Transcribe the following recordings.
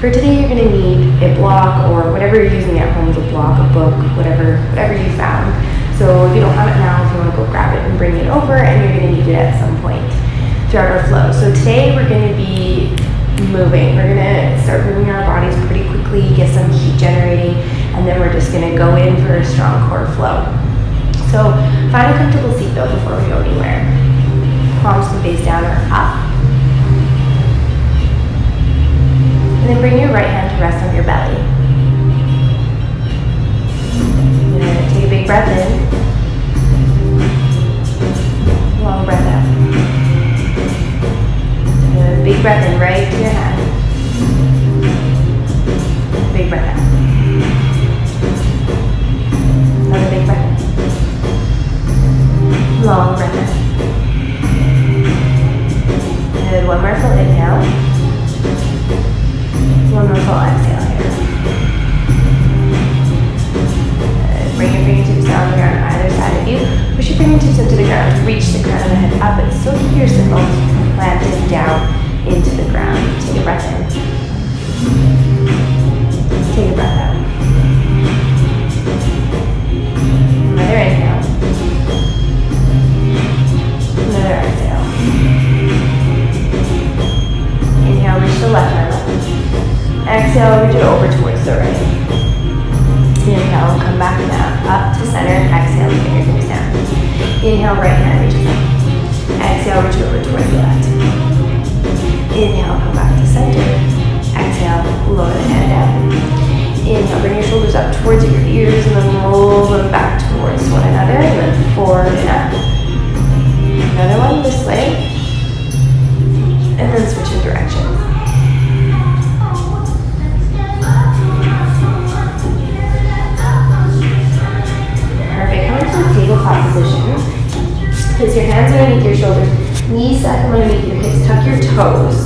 For today, you're gonna need a block or whatever you're using at home, a block, a book, whatever you found. So if you don't have it now, if you wanna go grab it and bring it over, and you're gonna need it at some point throughout our flow. So today, we're gonna be moving. We're gonna start moving our bodies pretty quickly, get some heat generating, and then we're just gonna go in for a strong core flow. So find a comfortable seatbelt before we go anywhere. Palms to face down or up. And then bring your right hand to rest on your belly. You're gonna take a big breath in. Long breath out. A big breath in right to your hand. Big breath out. Another big breath in. Long breath in. Good. One more full inhale. One more full exhale here. Good. Bring your fingertips down here on either side of you. Push your fingertips into the ground. Reach the crown of the head up, but still keep your sit bones planted down into the ground. Take a breath in. Take a breath out. Another inhale. Another exhale. Inhale, reach the left arm up. Exhale, reach it over towards the right. Inhale, come back down, up to center. Exhale, fingertips down. Inhale, right hand reaches up. Exhale, reach over towards the left. Inhale, come back to center. Exhale, lower the hand down. Inhale, bring your shoulders up towards your ears and then roll them back towards one another and then forward and up. Another one this way. And then switching directions. Perfect. Come into a tabletop position. Place your hands underneath your shoulders, knees stack underneath your hips, tuck your toes.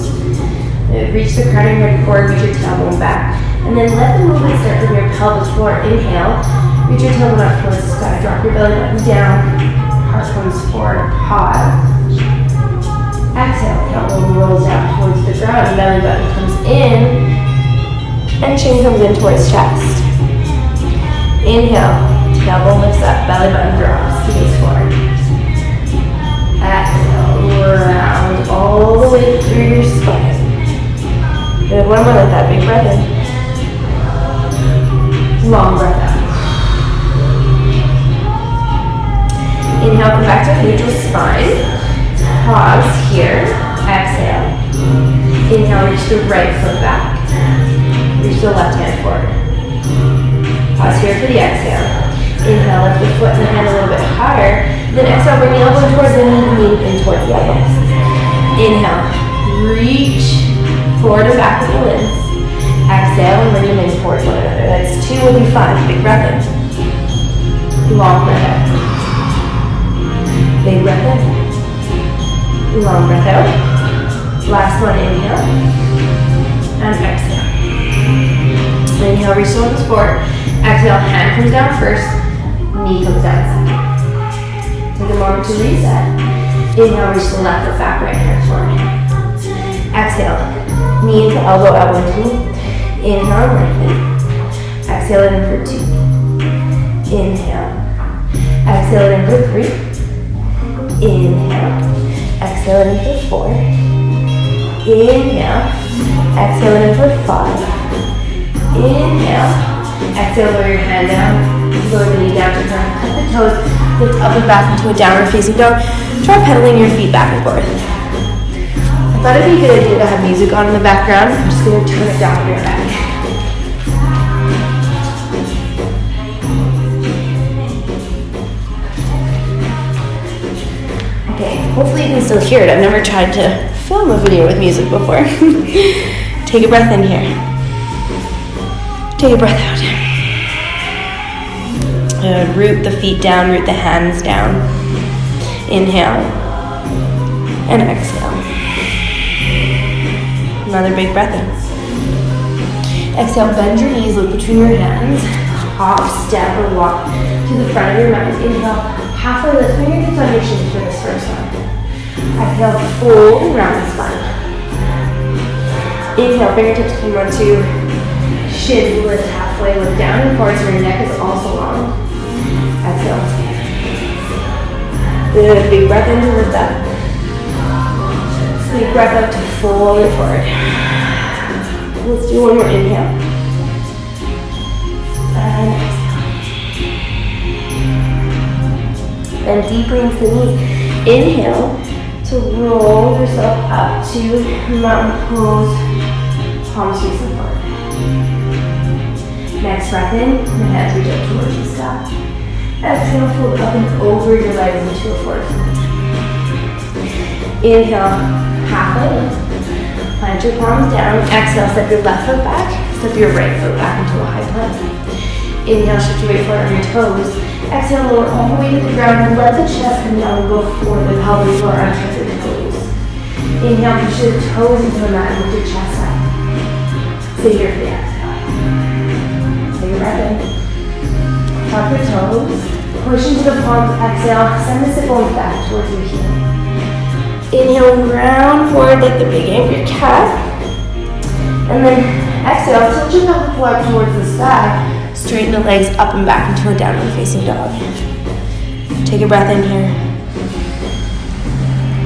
Reach the crown of your head forward, reach your tailbone back. And then let the movement start from your pelvic floor. Inhale, reach your tailbone up towards the sky, drop your belly button down, heart comes forward, pause. Exhale, tailbone rolls down towards the ground, belly button comes in, and chin comes in towards chest. Inhale, tailbone lifts up, belly button drops, gaze forward. Exhale, round all the way through your spine. Good, one more like that, big breath in. Long breath out. Inhale, come back to neutral spine. Pause here. Exhale. Inhale, reach the right foot back. Reach the left hand forward. Pause here for the exhale. Inhale, lift the foot and the hand a little bit higher. Then exhale, bring the elbow towards the knee in towards the elbow. Inhale, reach forward and back with the limbs. Exhale, and bring them in towards one another. That's 2, will be 5. Big breath in. Long breath out. Big breath in. Long breath out. Last one, inhale. And exhale. Inhale, reach the arms forward. Exhale, hand comes down first. Knee comes down second. Take a moment to reset. Inhale, reach the left foot back, right hand forward. Exhale, knee into elbow, elbow into knee. Inhale, lengthen. Exhale it in for 2. Inhale. Exhale it in for 3. Inhale. Exhale it in for 4. Inhale. Exhale it in for 5. Inhale. Exhale, lower your hand down. Lower the knee down to ground. Cut the toes. Lift up and back into a downward facing dog. Try pedaling your feet back and forth. I thought it'd be a good idea to have music on in the background. I'm just going to turn it down on your back. Okay, hopefully you can still hear it. I've never tried to film a video with music before. Take a breath in here. Take a breath out. Root the feet down, root the hands down. Inhale. And exhale. Another big breath in. Exhale, bend your knees, look between your hands. Hop, step, or walk to the front of your mat. Inhale, halfway lift fingertips on your shins for this first one. Exhale, fold and round the spine. Inhale, fingertips come onto shins, lift halfway, look down and forward so your neck is also long. Exhale. Good, big breath in to lift up. Big breath up to fold it forward. Let's do one more inhale. And exhale. Bend deeply into the knees. Inhale to roll yourself up to mountain pose, palms facing forward. Next breath in, and the hands reach up towards the sky. Exhale, fold up and over your legs into a forward fold. Inhale, halfway lift. Plant your palms down. Exhale, step your left foot back. Step your right foot back into a high plank. Inhale, shift your weight forward on your toes. Exhale, lower all the way to the ground. Let the chest come down and go forward. The pelvic floor untouched the toes. Inhale, push your toes into the mat and lift your chest up. Stay here for the exhale. Take a breath in. Tuck your toes. Push into the palms. Exhale, send the sit bones back towards your heel. Inhale, round forward like the big angry cat. And then exhale, tilt your pelvic floor towards the sky. Straighten the legs up and back into a downward facing dog. Take a breath in here.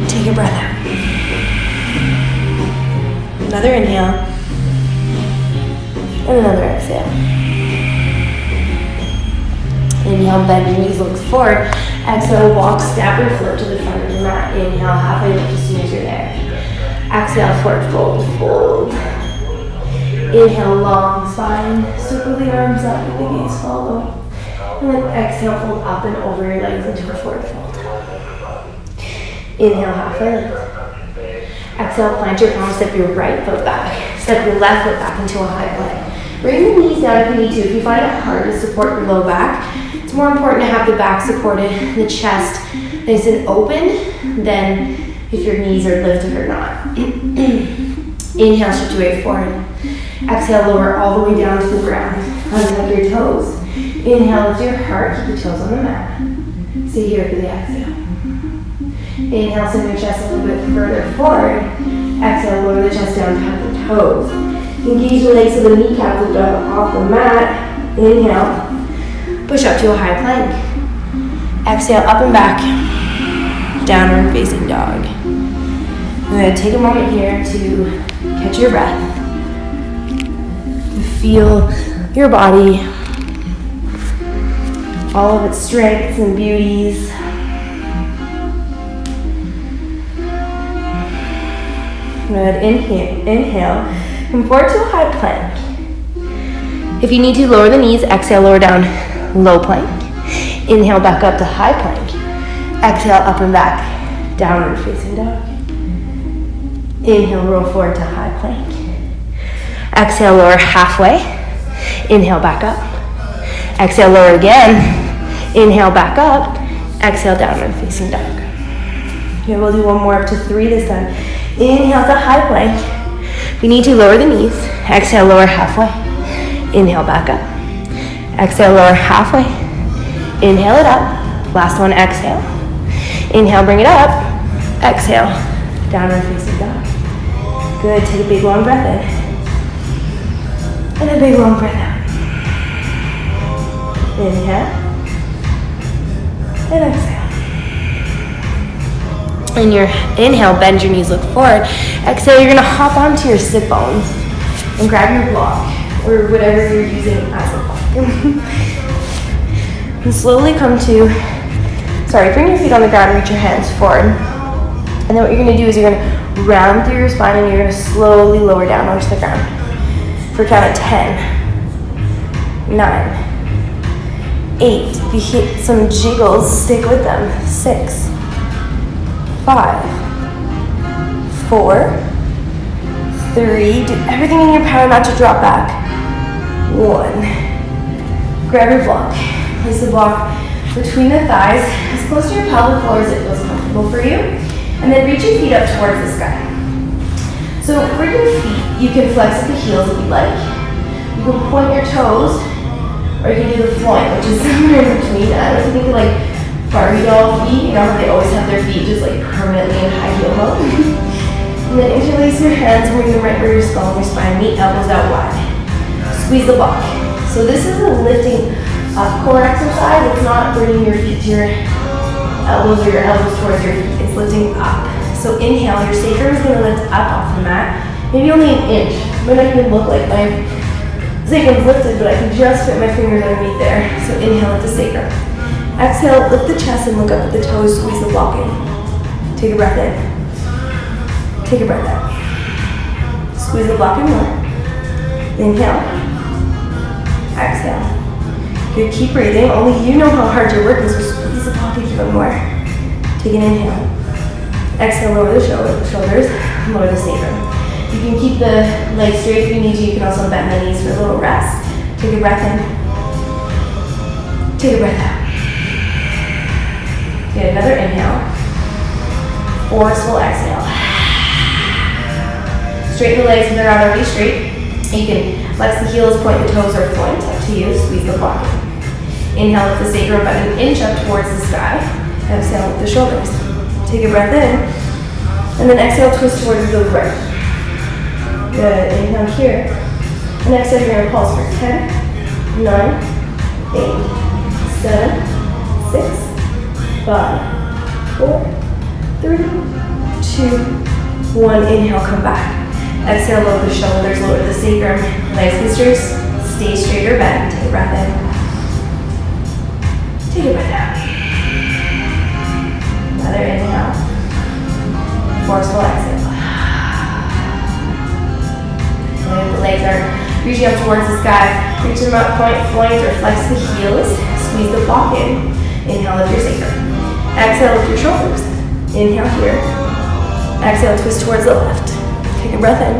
Take a breath out. Another inhale. And another exhale. Inhale, bend your knees, look forward. Exhale, walk, step or float to the front of the mat. Inhale, halfway lift as soon as you're there. Exhale, forward fold, fold. Inhale, long spine, circle the arms up, let the gaze follow. And then exhale, fold up and over your legs into a forward fold. Inhale, halfway lift. Exhale, plant your palms, step your right foot back. Step your left foot back into a high plank. Bring the knees down if you need to. If you find it hard to support your low back, it's more important to have the back supported, the chest nice and open, than if your knees are lifted or not. Inhale, shift your weight forward. Exhale, lower all the way down to the ground. Untuck your toes. Inhale, lift your heart, keep your toes on the mat. Stay here for the exhale. Inhale, send your chest a little bit further forward. Exhale, lower the chest down, tap the toes. Engage the legs so the kneecaps lift up off the mat. Inhale, push up to a high plank. Exhale, up and back, downward facing dog. I'm going to take a moment here to catch your breath. Feel your body, all of its strengths and beauties. Good. Inhale, come forward to a high plank. If you need to, lower the knees. Exhale, lower down, low plank. Inhale, back up to high plank. Exhale, up and back, downward facing dog. Inhale, roll forward to high plank. Exhale, lower halfway. Inhale, back up. Exhale, lower again. Inhale, back up. Exhale, downward facing dog. Here, we'll do one more up to 3 this time. Inhale to high plank. If you need to, lower the knees. Exhale, lower halfway. Inhale, back up. Exhale, lower halfway. Inhale it up. Last one, exhale. Inhale, bring it up. Exhale, downward facing dog. Good, take a big long breath in. And a big long breath out. Inhale. And exhale. And your inhale, bend your knees, look forward. Exhale, you're gonna hop onto your sit bones and grab your block or whatever you're using as a block. And slowly come to, bring your feet on the ground and reach your hands forward. And then what you're gonna do is you're gonna round through your spine and you're gonna slowly lower down onto the ground. For a count of 10, 9, 8. If you hit some jiggles, stick with them. 6, 5, 4, 3. Do everything in your power not to drop back. 1. Grab your block. Place the block between the thighs, as close to your pelvic floor as it feels comfortable for you. And then reach your feet up towards the sky. So for your feet, you can flex at the heels if you like. You can point your toes, or you can do the floin, which is similar to me. I was thinking like Barbie doll feet, you know how they always have their feet just like permanently in high heel mode. And then interlace your hands and bring them right where your skull and your spine meet, elbows out wide. Squeeze the block. So this is a lifting up core exercise. It's not bringing your feet to your elbows or your elbows towards your feet. It's lifting up. So inhale, your sacrum is going to lift up off the mat. Maybe only an inch. It might not even look like my sacrum's lifted, but I can just fit my fingers underneath there. So inhale, lift the sacrum. Exhale, lift the chest and look up at the toes, squeeze the block in. Take a breath in. Take a breath out. Squeeze the block in more. Inhale. Exhale. Good, keep breathing. Only you know how hard you're working, so squeeze the block even more. Take an inhale. Exhale, lower the shoulders, lower the sacrum. You can keep the legs straight if you need to. You can also bend the knees for a little rest. Take a breath in. Take a breath out. Good, another inhale. Forceful exhale. Straighten the legs if they're not already straight. You can flex the heels, point the toes, or point. Up to you. Squeeze the block in. Inhale, lift the sacrum about an inch up towards the sky. Exhale, lift the shoulders. Take a breath in. And then exhale, twist towards the right. Good. Inhale here. And exhale, you're going to pulse for 10, 9, 8, 7, 6, 5, 4, 3, 2, 1. Inhale, come back. Exhale, lower the shoulders, lower the sacrum. Legs can stay straight or bend. Take a breath in. Take a breath out. Another inhale. Forceful exhale. And the legs are reaching up towards the sky. Reach them up, point, flank, or flex the heels. Squeeze the block in. Inhale, lift your sacrum. Exhale, lift your shoulders. Inhale here. Exhale, twist towards the left. Take a breath in.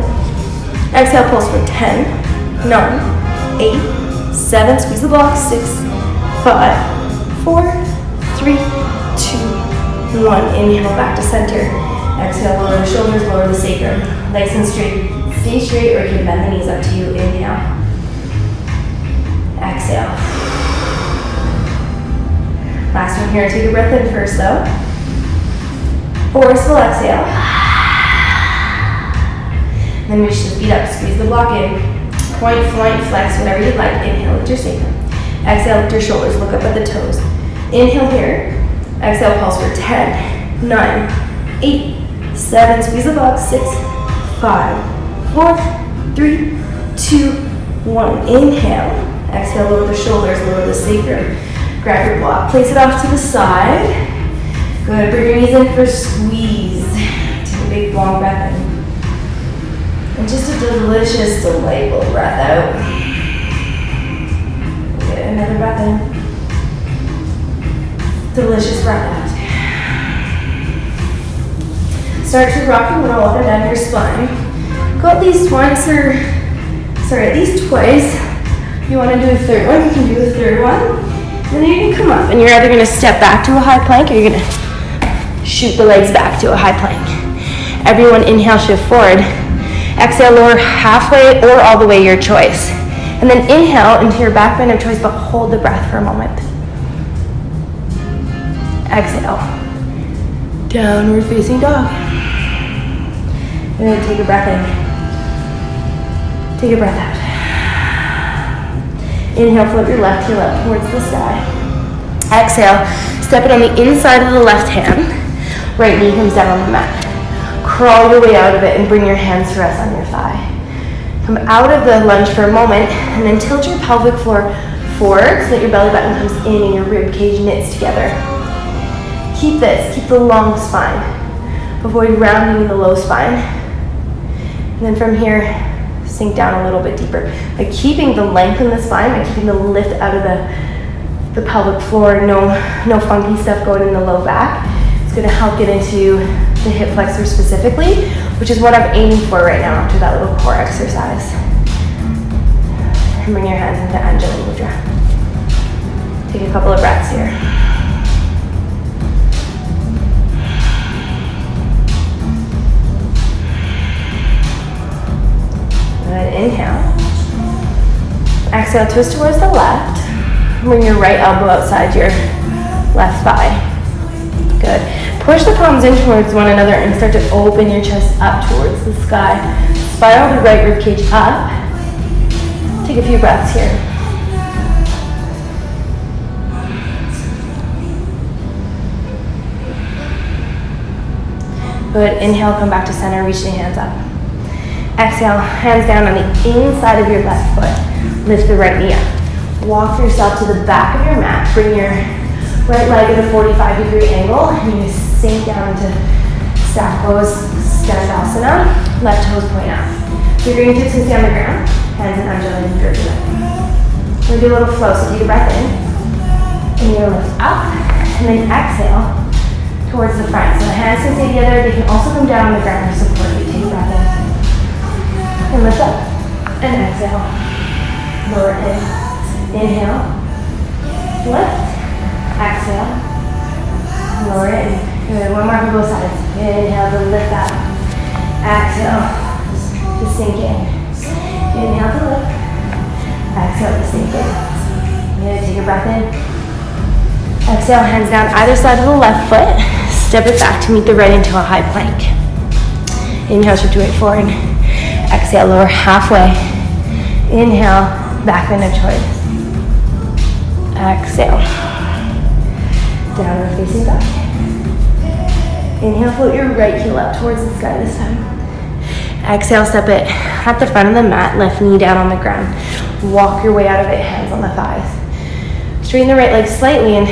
Exhale, pulse for 10, 9, 8, 7. Squeeze the block. 6, 5, 4, 3, 2, 1. Inhale, back to center. Exhale, lower the shoulders, lower the sacrum. Legs and straight. Stay straight, or you can bend the knees up to you. Inhale. Exhale. Last one here. Take a breath in first, though. Forceful exhale. Then reach the feet up. Squeeze the block in. Point, flank, flex, whatever you'd like. Inhale, lift your sacrum. Exhale, lift your shoulders. Look up at the toes. Inhale here. Exhale, pulse for 10, 9, 8, 7. Squeeze the block. 6, 5, 4, 3, 2, 1. Inhale. Exhale, lower the shoulders, lower the sacrum. Grab your block, place it off to the side. Good, bring your knees in for squeeze. Take a big long breath in. And just a delicious, delightful breath out. Good, another breath in. Delicious breath out. Start to rock and roll up and down your spine. Go at least once at least twice. If you want to do a third one, you can do a third one. And then you can come up and you're either going to step back to a high plank or you're going to shoot the legs back to a high plank. Everyone inhale, shift forward. Exhale, lower halfway or all the way, your choice. And then inhale into your back bend of choice, but hold the breath for a moment. Exhale. Downward facing dog. And then take a breath in. Take a breath out. Inhale, flip your left heel up towards the sky. Exhale, step it on the inside of the left hand. Right knee comes down on the mat. Crawl your way out of it and bring your hands to rest on your thigh. Come out of the lunge for a moment and then tilt your pelvic floor forward so that your belly button comes in and your rib cage knits together. Keep this, keep the long spine. Avoid rounding the low spine. And then from here, sink down a little bit deeper. By keeping the length in the spine, by keeping the lift out of the pelvic floor, no funky stuff going in the low back, it's gonna help get into the hip flexor specifically, which is what I'm aiming for right now after that little core exercise. And bring your hands into Anjali Mudra. Take a couple of breaths here. Good, inhale. Exhale, twist towards the left. Bring your right elbow outside your left thigh. Good, Good. Push the palms in towards one another and start to open your chest up towards the sky. Spiral the right rib cage up. Take a few breaths here. Good. Inhale, come back to center, reach the hands up. Exhale, hands down on the inside of your left foot. Lift the right knee up. Walk yourself to the back of your mat. Bring your right leg at a 45-degree angle. And you sink down into stack pose, Skandasana. Left toes point out. Your fingertips can stay on the ground. Hands and arms are like curved away. We're gonna do a little flow, so take a breath in. And you're gonna lift up. And then exhale towards the front. So the hands can stay together. They can also come down on the ground to support you. Take a breath in. And lift up. And exhale. Lower in. Inhale. Lift. Exhale. Lower in. Good. One more from both sides. Inhale to lift up. Exhale to sink in. Inhale to lift. Exhale to sink in. Good. Take a breath in. Exhale, hands down either side of the left foot. Step it back to meet the right into a high plank. Inhale, shift your weight forward. Exhale, lower halfway. Inhale, back bend of choice. Exhale. Downward facing dog. Inhale, float your right heel up towards the sky this time. Exhale, step it at the front of the mat, left knee down on the ground. Walk your way out of it, hands on the thighs. Straighten the right leg slightly and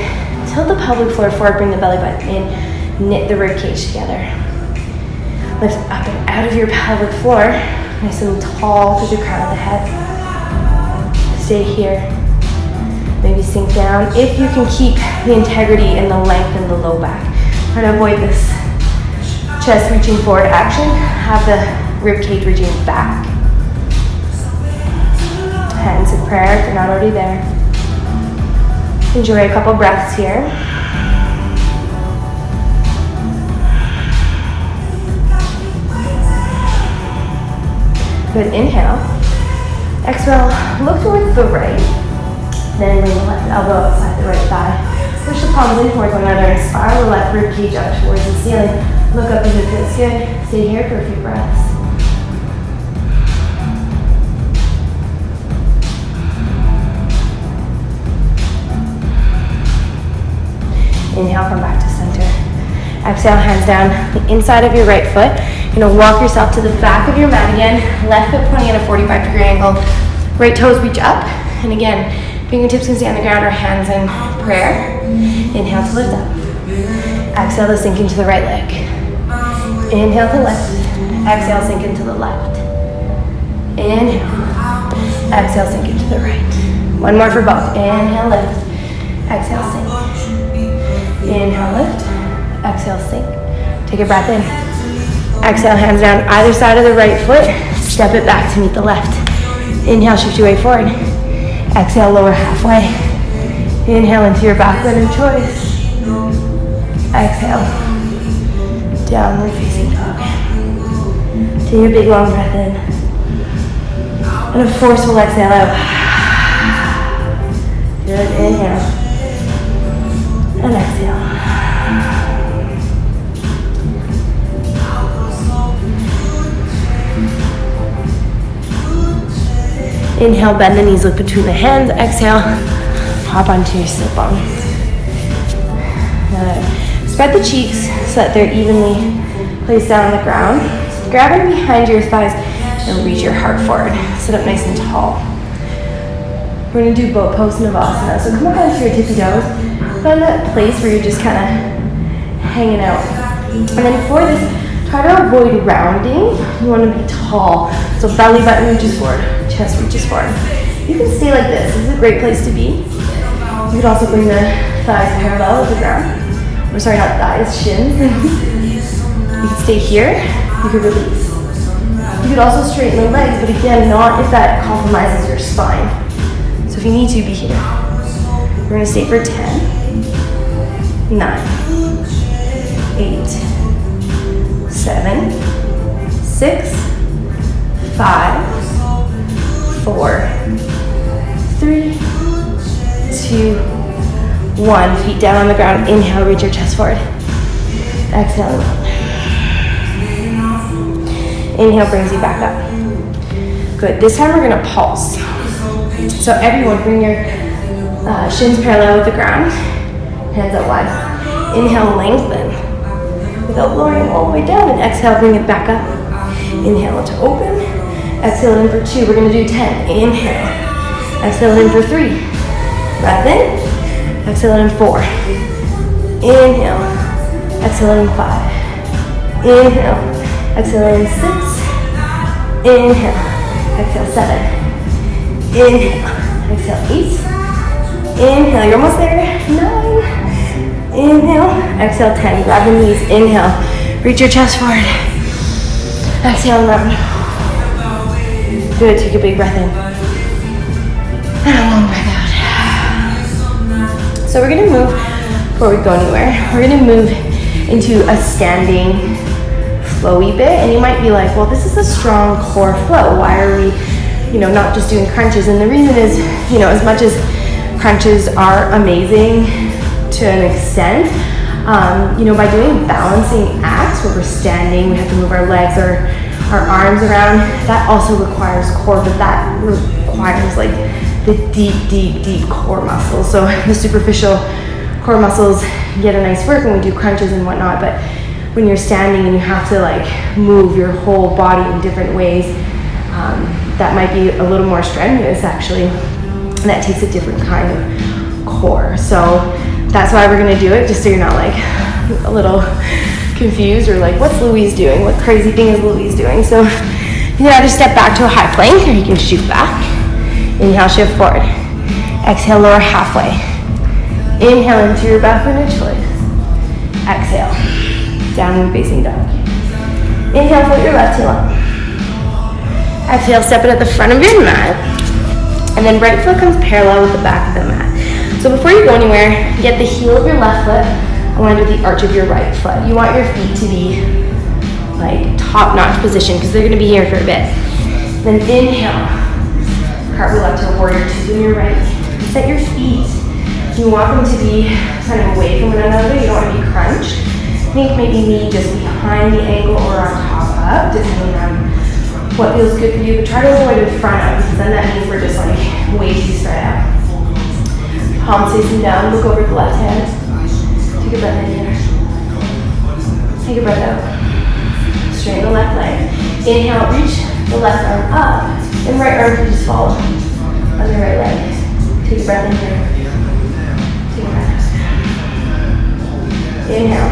tilt the pelvic floor forward, bring the belly button in, knit the rib cage together. Lift up and out of your pelvic floor, nice and tall through the crown of the head. Stay here. Maybe sink down. If you can keep the integrity and the length in the low back. Try to avoid this chest reaching forward action. Have the rib cage reaching back. Hands in prayer if you're not already there. Enjoy a couple breaths here. Good, inhale. Exhale, look towards the right. Then bring the left elbow outside the right thigh. Push the palms in towards one another and spiral the left rib cage up towards the ceiling. Look up as it feels good. Stay here for a few breaths. Inhale, come back to center. Exhale, hands down the inside of your right foot. You're gonna walk yourself to the back of your mat again. Left foot pointing at a 45-degree angle. Right toes reach up. And again, fingertips can stay on the ground or hands in prayer. Inhale to lift up. Exhale to sink into the right leg. Inhale to lift. Exhale, sink into the left. Inhale. Exhale, sink into the right. One more for both. Inhale, lift. Exhale, sink. Inhale, lift. Exhale, sink. Take a breath in. Exhale, hands down either side of the right foot. Step it back to meet the left. Inhale, shift your weight forward. Exhale, lower halfway. Inhale into your back bend of choice. Exhale. Downward facing dog. Take a big long breath in. And a forceful exhale out. Good, inhale. And exhale. Inhale, bend the knees, look between the hands. Exhale, hop onto your sit-bones. Spread the cheeks so that they're evenly placed down on the ground. Grab it behind your thighs and reach your heart forward. Sit up nice and tall. We're gonna do boat pose Navasana. So come up onto your tippy toes. Find that place where you're just kind of hanging out. And then for this, try to avoid rounding. You want to be tall. So belly button reaches forward, chest reaches forward. You can stay like this. This is a great place to be. You could also bring the thighs parallel with the ground. Or sorry, not thighs, shins. You can stay here. You could release. You could also straighten the legs, but again, not if that compromises your spine. So if you need to, be here. We're going to stay for 10, 9, 8, 7, 6, 5, 4, 3, 2, 1. Feet down on the ground. Inhale, reach your chest forward. Exhale. Inhale brings you back up. Good. This time we're gonna pulse. So everyone bring your shins parallel with the ground. Hands out wide. Inhale, lengthen. Without lowering all the way down. And exhale, bring it back up. Inhale to open. Exhale in for 2. We're gonna do 10. Inhale. Exhale in for 3. Breath in. Exhale in 4. Inhale. Exhale in 5. Inhale. Exhale in 6. Inhale. Exhale 7. Inhale. Exhale 8. Inhale. You're almost there. 9. Inhale. Exhale 10. Grab the knees. Inhale. Reach your chest forward. Exhale and round. Good. Take a big breath in. And a long breath out. So we're gonna move, before we go anywhere, we're gonna move into a standing flowy bit. And you might be like, well, this is a strong core flow. Why are we, not just doing crunches? And the reason is, as much as crunches are amazing to an extent, by doing balancing acts where we're standing, we have to move our legs or our arms around, that also requires core, but that requires like the deep core muscles. So the superficial core muscles get a nice work when we do crunches and whatnot, but when you're standing and you have to like move your whole body in different ways, that might be a little more strenuous actually, and that takes a different kind of core. So that's why we're gonna do it, just so you're not like a little confused or like, what's Louise doing? What crazy thing is Louise doing? So you can either step back to a high plank or you can shoot back. Inhale, shift forward. Exhale, lower halfway. Inhale into your back into choice. Exhale, downward facing dog. Inhale, float your left heel up. Exhale, step it at the front of your mat. And then right foot comes parallel with the back of the mat. So before you go anywhere, get the heel of your left foot aligned with the arch of your right foot. You want your feet to be like top-notch position because they're gonna be here for a bit. Then inhale, cartwheel up to a warrior 2 on your right. Set your feet. You want them to be kind of away from one another. You don't want to be crunched. Think maybe knee just behind the ankle or on top up, depending on what feels good for you. But try to avoid in front of, because then that means we're just like way too spread out. Palms facing down. Look over the left hand. Take a breath in here. Take a breath out. Straighten the left leg. Inhale, reach the left arm up. And right arm can just follow on your right leg. Take a breath in here. Take a breath. Inhale.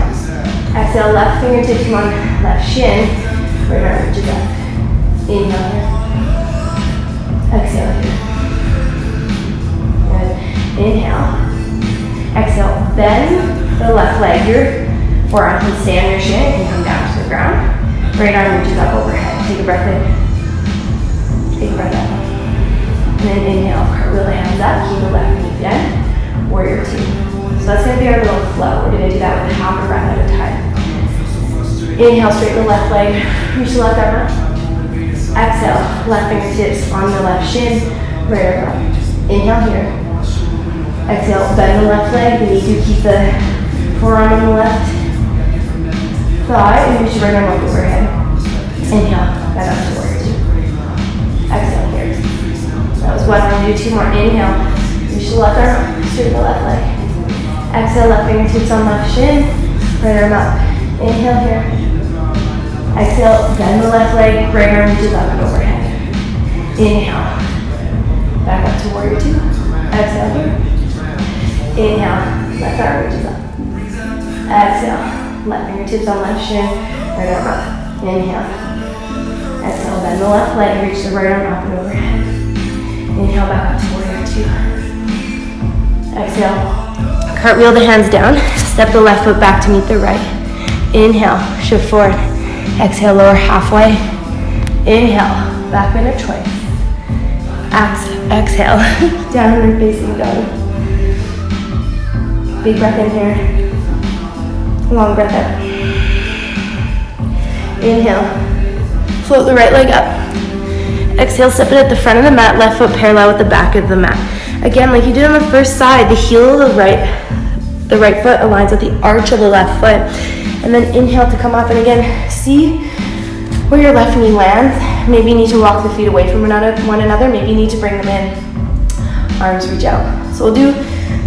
Exhale, left fingertips come on left shin. Right arm reaches up. Inhale here. Exhale here. Good. Inhale. Exhale. Bend the left leg. Your forearm can stay on your shin. It can come down to the ground. Right arm reaches up overhead. Take a breath in. Take a breath out. And then inhale, cartwheel the hands up, keep the left knee bent, warrior 2. So that's gonna be our little flow. We're gonna do that with half a breath at a time. Inhale, straighten the left leg, reach the left arm up. Exhale, left fingertips on the left shin, right arm up. Inhale here. Exhale, bend the left leg. You need to keep the forearm on the left thigh and reach the right arm up overhead. Inhale, back up to warrior 2. Exhale here. That was 1. I'm going to do 2 more. Inhale. Reach the left arm up. Straighten the left leg. Exhale. Left fingertips on left shin. Right arm up. Inhale here. Exhale. Bend the left leg. Right arm reaches up and overhead. Inhale. Back up to warrior 2. Exhale here. Inhale. Left arm reaches up. Exhale. Left fingertips on left shin. Right arm up. Inhale. Exhale, bend the left leg, reach the right arm up and overhead. Inhale, back up to warrior 2. Exhale, cartwheel the hands down, step the left foot back to meet the right. Inhale, shift forward. Exhale, lower halfway. Inhale, back bend of choice. Exhale, downward facing dog. Big breath in here. Long breath out. Inhale. Float the right leg up. Exhale, step it at the front of the mat, left foot parallel with the back of the mat. Again, like you did on the first side, the heel of the right foot aligns with the arch of the left foot. And then inhale to come up, and again, see where your left knee lands. Maybe you need to walk the feet away from one another. Maybe you need to bring them in. Arms reach out. So we'll do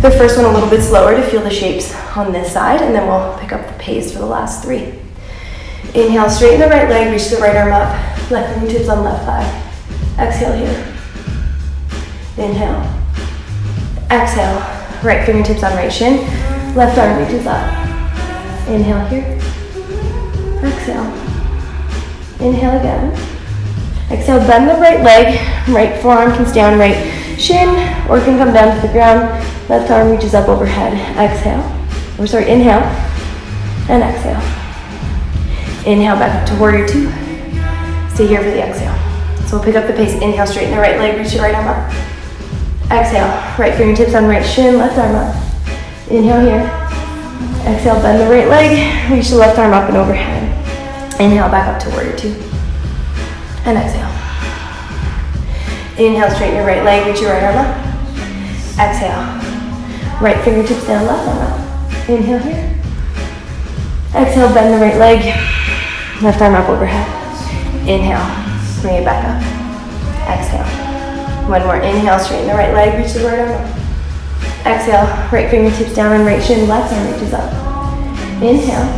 the first one a little bit slower to feel the shapes on this side, and then we'll pick up the pace for the last 3. Inhale, straighten the right leg, reach the right arm up, left fingertips on left thigh. Exhale here. Inhale. Exhale, right fingertips on right shin, left arm reaches up. Inhale here. Exhale. Inhale again. Exhale, bend the right leg, right forearm can stay on right shin, or can come down to the ground. Left arm reaches up overhead. Exhale. Inhale. And exhale. Inhale, back up to warrior 2. Stay here for the exhale. So we'll pick up the pace. Inhale, straighten the right leg, reach the right arm up. Exhale, right fingertips on right shin, left arm up. Inhale here. Exhale, bend the right leg, reach the left arm up and overhead. Inhale, back up to warrior 2. And exhale. Inhale, straighten your right leg, reach your right arm up. Exhale. Right fingertips down, left arm up. Inhale here. Exhale, bend the right leg, left arm up overhead. Inhale, bring it back up. Exhale. One more. Inhale, straighten the right leg, reach the right arm up. Exhale, right fingertips down and right shin, left arm reaches up. Inhale.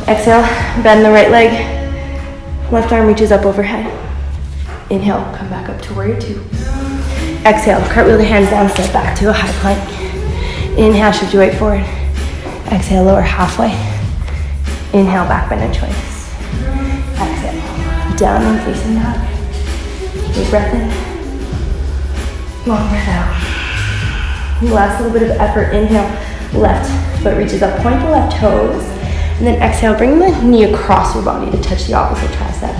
Exhale, bend the right leg, left arm reaches up overhead. Inhale, come back up to warrior 2. Exhale, cartwheel the hands down, step back to a high plank. Inhale, shift your weight forward. Exhale, lower halfway. Inhale, back bend and choice. Exhale, down and facing down. Deep breath in. Long breath out. Last little bit of effort. Inhale, left foot reaches up, point the left toes. And then exhale, bring the knee across your body to touch the opposite tricep.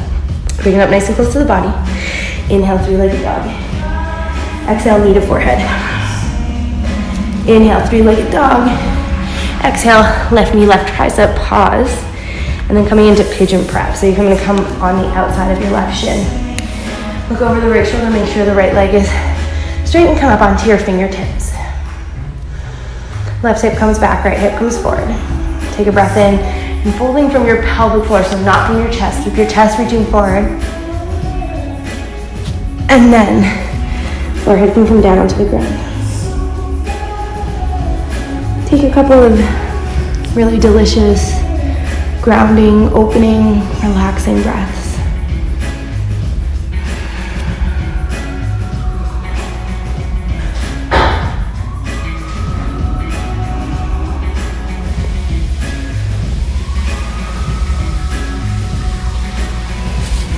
Bring it up nice and close to the body. Inhale, 3-legged dog. Exhale, knee to forehead. Inhale, 3-legged dog. Exhale, left knee, left tricep, pause. And then coming into pigeon prep. So you're going to come on the outside of your left shin. Look over the right shoulder, make sure the right leg is straight and come up onto your fingertips. Left hip comes back, right hip comes forward. Take a breath in and folding from your pelvic floor, so not from your chest. Keep your chest reaching forward. And then forehead can come down onto the ground. Take a couple of really delicious, grounding, opening, relaxing breaths.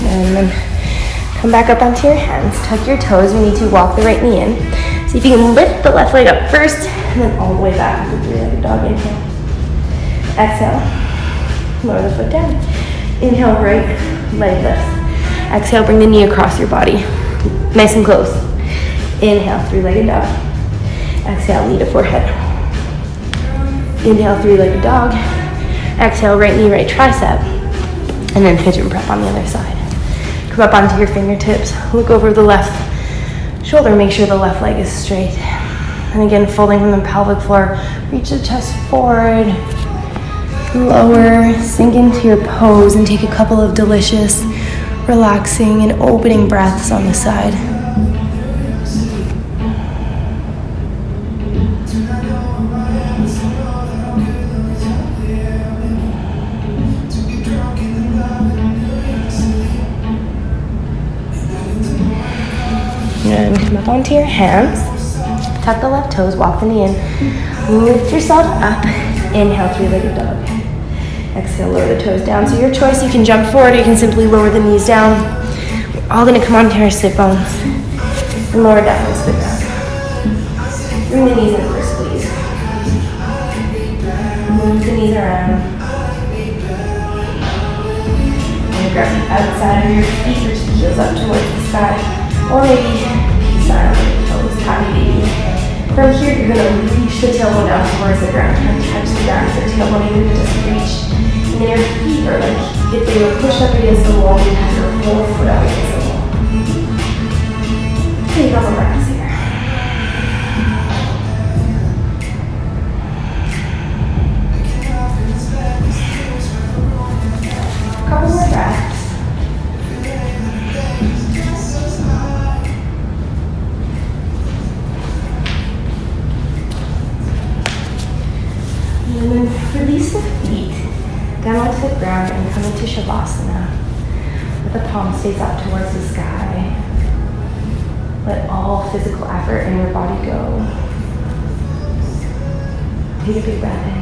And then come back up onto your hands, tuck your toes. We need to walk the right knee in. See if you can lift the left leg up first, and then all the way back into 3-legged dog. Inhale. Exhale. Lower the foot down. Inhale, right leg lifts. Exhale, bring the knee across your body. Nice and close. Inhale, 3-legged dog. Exhale, knee to forehead. Inhale, 3-legged dog. Exhale, right knee, right tricep. And then pigeon prep on the other side. Come up onto your fingertips. Look over the left shoulder. Make sure the left leg is straight. And again, folding from the pelvic floor. Reach the chest forward. Lower. Sink into your pose and take a couple of delicious, relaxing and opening breaths on the side. And come up onto your hands. Tuck the left toes, walk the knee in. Lift yourself up. Inhale, 3-legged dog. Exhale, lower the toes down. So your choice, you can jump forward or you can simply lower the knees down. We're all gonna come onto our sit bones and lower down into the ground. Bring the knees in for a squeeze. Move the knees around. And grab the outside of your feet, reach the heels up towards the sky. Or maybe peace sign on your toes, happy baby. From here, you're gonna reach the tailbone down towards the ground. Try to touch the ground with the tailbone, even if it doesn't reach. And then your feet are like, if they were pushed up against the wall, you have your whole foot up against the wall. Take a couple breaths here. ground and come into Shavasana. Let the palm stays up towards the sky. Let all physical effort in your body go. Take a big breath in.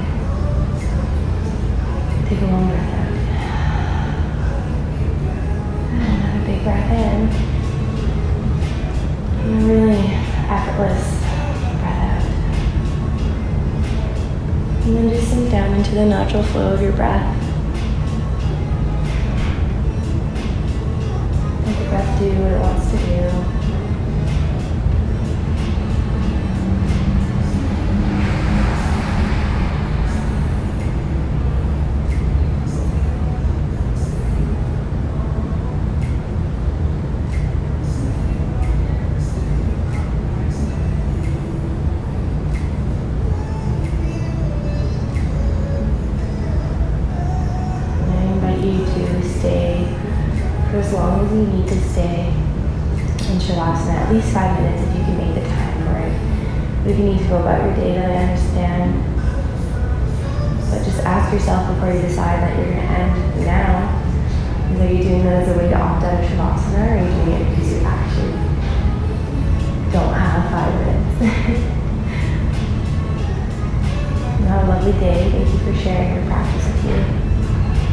Take a long breath out. And another big breath in. And a really effortless breath out. And then just sink down into the natural flow of your breath. Let the breath do what it wants to do. As long as you need to stay in Shavasana, at least 5 minutes if you can make the time for it. If you need to go about your day, then I understand. But just ask yourself before you decide that you're going to end now. Are you doing that as a way to opt out of Shavasana, or are you doing it because you actually don't have 5 minutes? Have a lovely day. Thank you for sharing your practice with me.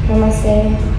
Namaste.